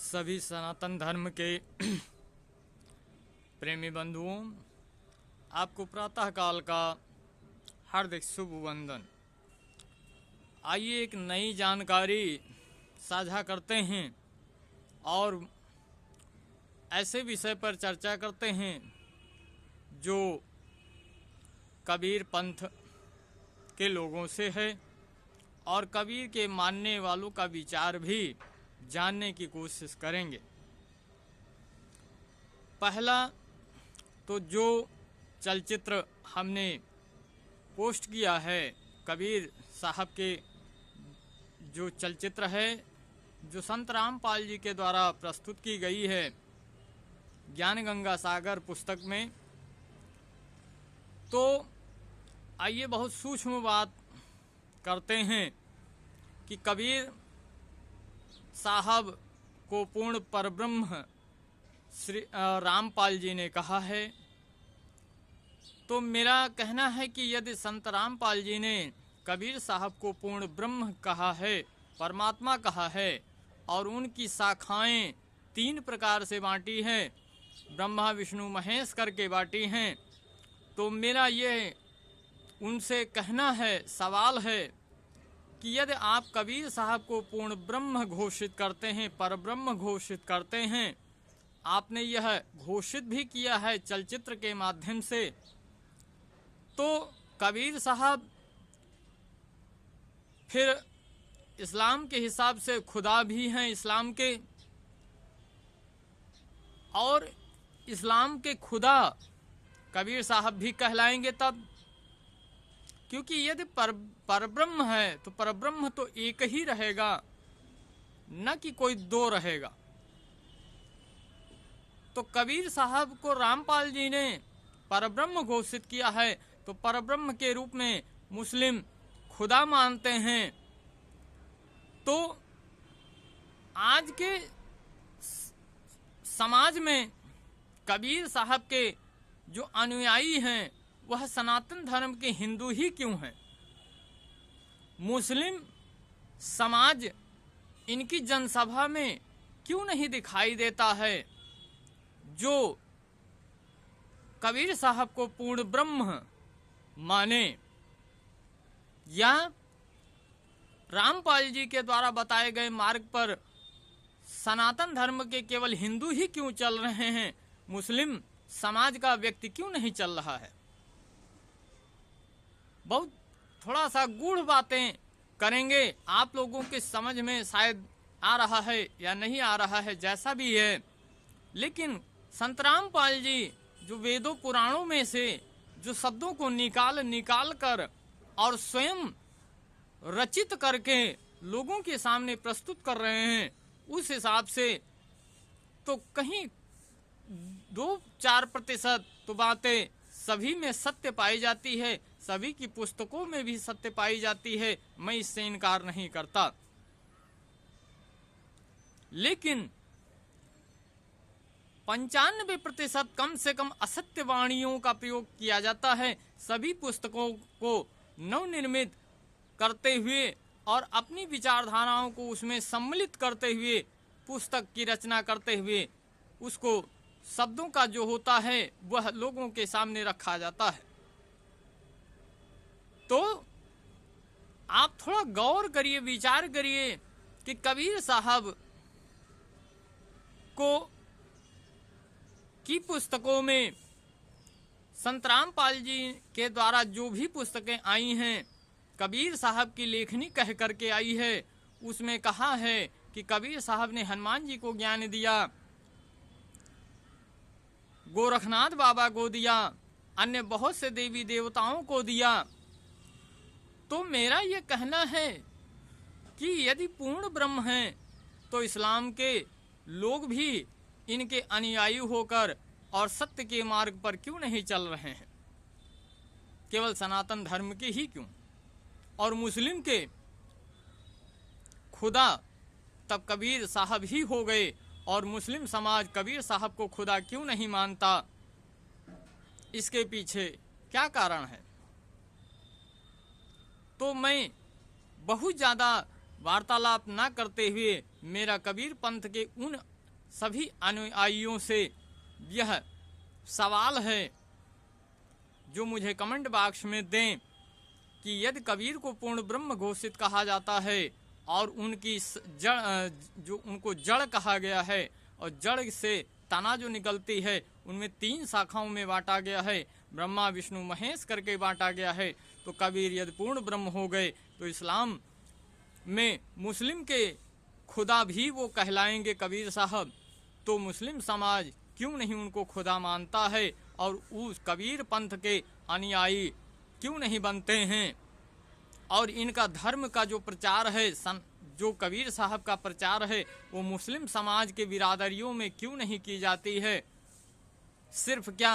सभी सनातन धर्म के प्रेमी बंधुओं, आपको प्रातः काल का हार्दिक शुभ वंदन। आइए एक नई जानकारी साझा करते हैं और ऐसे विषय पर चर्चा करते हैं जो कबीर पंथ के लोगों से है और कबीर के मानने वालों का विचार भी जानने की कोशिश करेंगे। पहला तो जो चलचित्र हमने पोस्ट किया है कबीर साहब के, जो चलचित्र है जो संत रामपाल जी के द्वारा प्रस्तुत की गई है ज्ञान गंगा सागर पुस्तक में, तो आइए बहुत सूक्ष्म बात करते हैं कि कबीर साहब को पूर्ण परब्रह्म श्री रामपाल जी ने कहा है। तो मेरा कहना है कि यदि संत रामपाल जी ने कबीर साहब को पूर्ण ब्रह्म कहा है, परमात्मा कहा है और उनकी शाखाएं 3 प्रकार से बांटी हैं, ब्रह्मा विष्णु महेश करके बांटी हैं, तो मेरा ये उनसे कहना है, सवाल है कि यदि आप कबीर साहब को पूर्ण ब्रह्म घोषित करते हैं, परब्रह्म घोषित करते हैं, आपने यह घोषित भी किया है चलचित्र के माध्यम से, तो कबीर साहब फिर इस्लाम के हिसाब से खुदा भी हैं इस्लाम के, और इस्लाम के खुदा कबीर साहब भी कहलाएंगे तब, क्योंकि यदि परब्रह्म है तो परब्रह्म तो एक ही रहेगा, न कि कोई 2 रहेगा। तो कबीर साहब को रामपाल जी ने परब्रह्म घोषित किया है, तो परब्रह्म के रूप में मुस्लिम खुदा मानते हैं। तो आज के समाज में कबीर साहब के जो अनुयायी हैं वह सनातन धर्म के हिंदू ही क्यों हैं? मुस्लिम समाज इनकी जनसभा में क्यों नहीं दिखाई देता है? जो कबीर साहब को पूर्ण ब्रह्म माने या रामपाल जी के द्वारा बताए गए मार्ग पर सनातन धर्म के केवल हिंदू ही क्यों चल रहे हैं, मुस्लिम समाज का व्यक्ति क्यों नहीं चल रहा है? बहुत थोड़ा सा गूढ़ बातें करेंगे, आप लोगों के समझ में शायद आ रहा है या नहीं आ रहा है, जैसा भी है, लेकिन संत रामपाल जी जो वेदों पुराणों में से जो शब्दों को निकाल कर और स्वयं रचित करके लोगों के सामने प्रस्तुत कर रहे हैं, उस हिसाब से तो कहीं 2-4% तो बातें सभी में सत्य पाई जाती है, सभी की पुस्तकों में भी सत्य पाई जाती है, मैं इससे इनकार नहीं करता। लेकिन 95% कम से कम असत्य वाणियों का प्रयोग किया जाता है, सभी पुस्तकों को नवनिर्मित करते हुए और अपनी विचारधाराओं को उसमें सम्मिलित करते हुए पुस्तक की रचना करते हुए उसको शब्दों का जो होता है वह लोगों के सामने रखा जाता है। तो आप थोड़ा गौर करिए, विचार करिए कि कबीर साहब को की पुस्तकों में संत रामपाल जी के द्वारा जो भी पुस्तकें आई हैं, कबीर साहब की लेखनी कह करके आई है, उसमें कहा है कि कबीर साहब ने हनुमान जी को ज्ञान दिया, गोरखनाथ बाबा को दिया, अन्य बहुत से देवी देवताओं को दिया। तो मेरा ये कहना है कि यदि पूर्ण ब्रह्म हैं तो इस्लाम के लोग भी इनके अनुयायी होकर और सत्य के मार्ग पर क्यों नहीं चल रहे हैं? केवल सनातन धर्म के ही क्यों? और मुस्लिम के खुदा तब कबीर साहब ही हो गए, और मुस्लिम समाज कबीर साहब को खुदा क्यों नहीं मानता? इसके पीछे क्या कारण है? तो मैं बहुत ज़्यादा वार्तालाप ना करते हुए मेरा कबीर पंथ के उन सभी अनुयायियों से यह सवाल है जो मुझे कमेंट बॉक्स में दें कि यदि कबीर को पूर्ण ब्रह्म घोषित कहा जाता है और उनकी जड़, जो उनको जड़ कहा गया है, और जड़ से तना जो निकलती है उनमें 3 शाखाओं में बांटा गया है, ब्रह्मा विष्णु महेश करके बांटा गया है, तो कबीर यदि पूर्ण ब्रह्म हो गए तो इस्लाम में मुस्लिम के खुदा भी वो कहलाएंगे कबीर साहब। तो मुस्लिम समाज क्यों नहीं उनको खुदा मानता है और उस कबीर पंथ के अनुयायी क्यों नहीं बनते हैं? और इनका धर्म का जो प्रचार है, जो कबीर साहब का प्रचार है, वो मुस्लिम समाज के बिरादरियों में क्यों नहीं की जाती है? सिर्फ क्या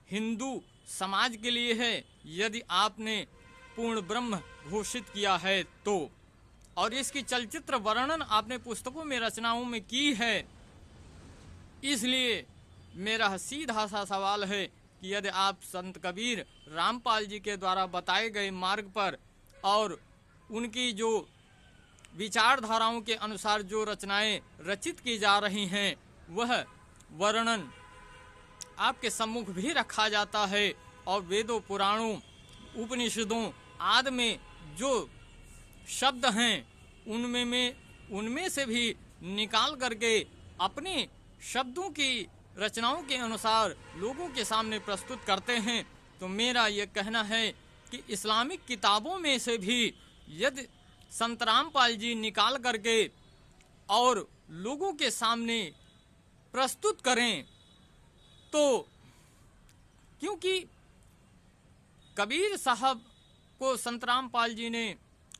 हिंदू समाज के लिए है? यदि आपने पूर्ण ब्रह्म घोषित किया है तो, और इसकी चलचित्र वर्णन आपने पुस्तकों में, रचनाओं में की है, इसलिए मेरा सीधा सा सवाल है कि यदि आप संत कबीर रामपाल जी के द्वारा बताए गए मार्ग पर और उनकी जो विचारधाराओं के अनुसार जो रचनाएं रचित की जा रही हैं, वह वर्णन आपके सम्मुख भी रखा जाता है, और वेदों, पुराणों, उपनिषदों आदि में जो शब्द हैं उनमें से भी निकाल करके अपने शब्दों की रचनाओं के अनुसार लोगों के सामने प्रस्तुत करते हैं। तो मेरा यह कहना है कि इस्लामिक किताबों में से भी यदि संत रामपाल जी निकाल करके और लोगों के सामने प्रस्तुत करें, तो क्योंकि कबीर साहब को संत रामपाल जी ने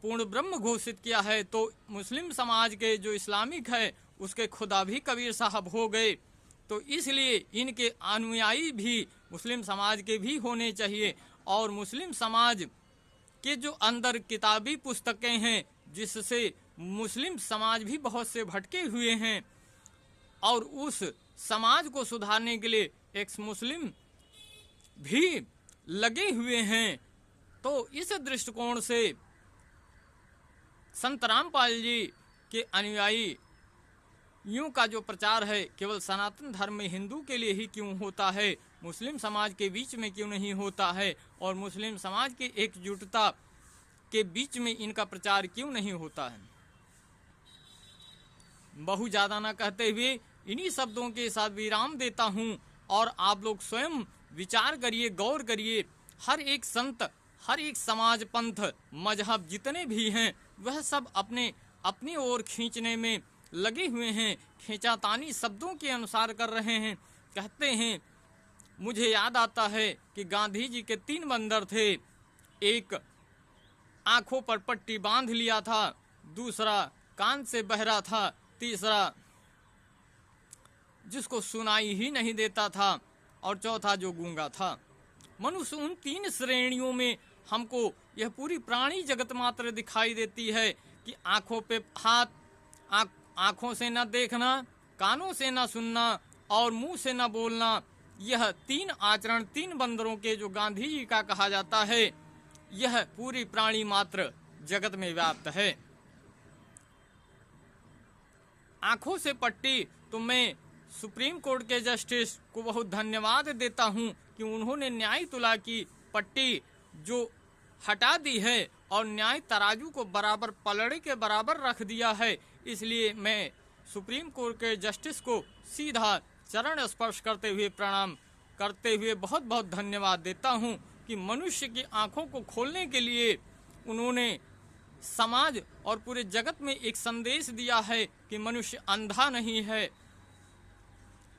पूर्ण ब्रह्म घोषित किया है, तो मुस्लिम समाज के जो इस्लामिक है उसके खुदा भी कबीर साहब हो गए। तो इसलिए इनके अनुयायी भी मुस्लिम समाज के भी होने चाहिए, और मुस्लिम समाज के जो अंदर किताबी पुस्तकें हैं जिससे मुस्लिम समाज भी बहुत से भटके हुए हैं, और उस समाज को सुधारने के लिए एक्स मुस्लिम भी लगे हुए हैं। तो इस दृष्टिकोण से संत रामपाल जी के अनुयायी यूं का जो प्रचार है केवल सनातन धर्म में हिंदू के लिए ही क्यों होता है, मुस्लिम समाज के बीच में क्यों नहीं होता है, और मुस्लिम समाज की एकजुटता के बीच में इनका प्रचार क्यों नहीं होता है? बहु ज्यादा ना कहते हुए इन्हीं शब्दों के साथ विराम देता हूं, और आप लोग स्वयं विचार करिए, गौर करिए। हर एक संत, हर एक समाज, पंथ, मजहब जितने भी हैं वह सब अपनी ओर खींचने में लगे हुए हैं, खींचातानी शब्दों के अनुसार कर रहे हैं। कहते हैं, मुझे याद आता है कि गांधी जी के 3 बंदर थे, एक आंखों पर पट्टी बांध लिया था, दूसरा कान से बहरा था, तीसरा जिसको सुनाई ही नहीं देता था, और चौथा जो गूंगा था। मनुष्य उन 3 श्रेणियों में हमको यह पूरी प्राणी जगत मात्र दिखाई देती है कि आंखों पे हाथ, आंखों से न देखना, कानों से न सुनना और मुंह से न बोलना, यह 3 आचरण 3 बंदरों के जो गांधी जी का कहा जाता है, यह पूरी प्राणी मात्र जगत में व्याप्त है। आंखों से पट्टी, तो मैं सुप्रीम कोर्ट के जस्टिस को बहुत धन्यवाद देता हूं कि उन्होंने न्याय तुला की पट्टी जो हटा दी है और न्याय तराजू को बराबर पलड़े के बराबर रख दिया है। इसलिए मैं सुप्रीम कोर्ट के जस्टिस को सीधा चरण स्पर्श करते हुए प्रणाम करते हुए बहुत बहुत धन्यवाद देता हूं कि मनुष्य की आंखों को खोलने के लिए उन्होंने समाज और पूरे जगत में एक संदेश दिया है कि मनुष्य अंधा नहीं है।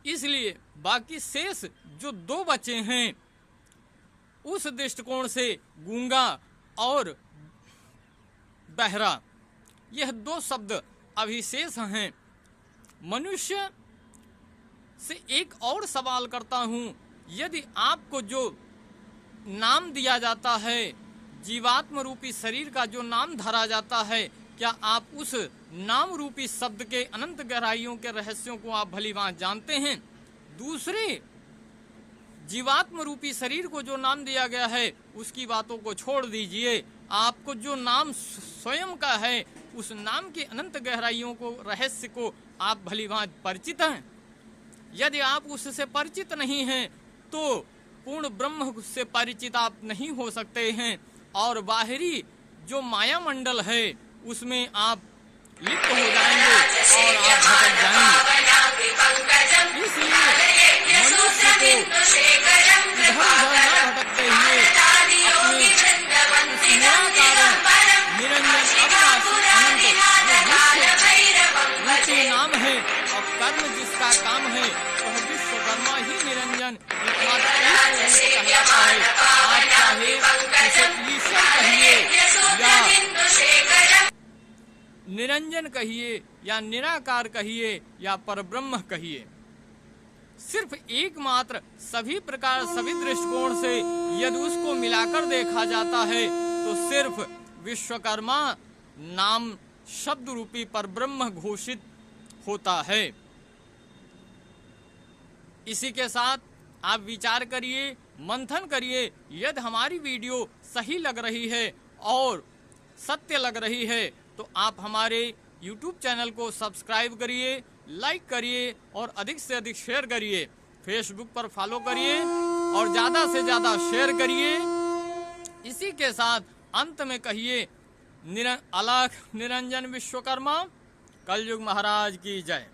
इसलिए बाकी शेष जो 2 बचे हैं, उस दृष्टिकोण से गूंगा और बहरा, यह 2 शब्द अभिशेष हैं। मनुष्य से एक और सवाल करता हूं, यदि आपको जो नाम दिया जाता है, जीवात्म रूपी शरीर का जो नाम धरा जाता है, क्या आप उस नाम रूपी शब्द के अनंत गहराइयों के रहस्यों को आप भलीभांति जानते हैं? दूसरे जीवात्म रूपी शरीर को जो नाम दिया गया है उसकी बातों को छोड़ दीजिए, आपको जो नाम स्वयं का है उस नाम की अनंत गहराइयों को, रहस्य को आप भलीभांति परिचित हैं। यदि आप उससे परिचित नहीं हैं तो पूर्ण ब्रह्म से परिचित आप नहीं हो सकते हैं, और बाहरी जो माया मंडल है उसमें आप लिप्त हो जाएंगे और आप भटक जाएंगे। इसलिए मनुष्य को इधर उधर न भटकते हुए अपने उस निराकार निरंजन अविनाशी अनंत रूपी नाम है और कर्म जिसका काम है वह विश्वकर्मा ही निरंजन एकमात्र कहलाता है। आप चाहे उसे ईश्वर कहिए या निरंजन कहिए या निराकार कहिए या परब्रह्म कहिए, सिर्फ एकमात्र सभी प्रकार सभी दृष्टिकोण से यदि उसको मिलाकर देखा जाता है तो सिर्फ विश्वकर्मा नाम शब्द रूपी परब्रह्म घोषित होता है। इसी के साथ आप विचार करिए, मंथन करिए। यदि हमारी वीडियो सही लग रही है और सत्य लग रही है तो आप हमारे YouTube चैनल को सब्सक्राइब करिए, लाइक करिए और अधिक से अधिक शेयर करिए। फेसबुक पर फॉलो करिए और ज़्यादा से ज़्यादा शेयर करिए। इसी के साथ अंत में कहिए अलख निरंजन विश्वकर्मा कलयुग महाराज की जय।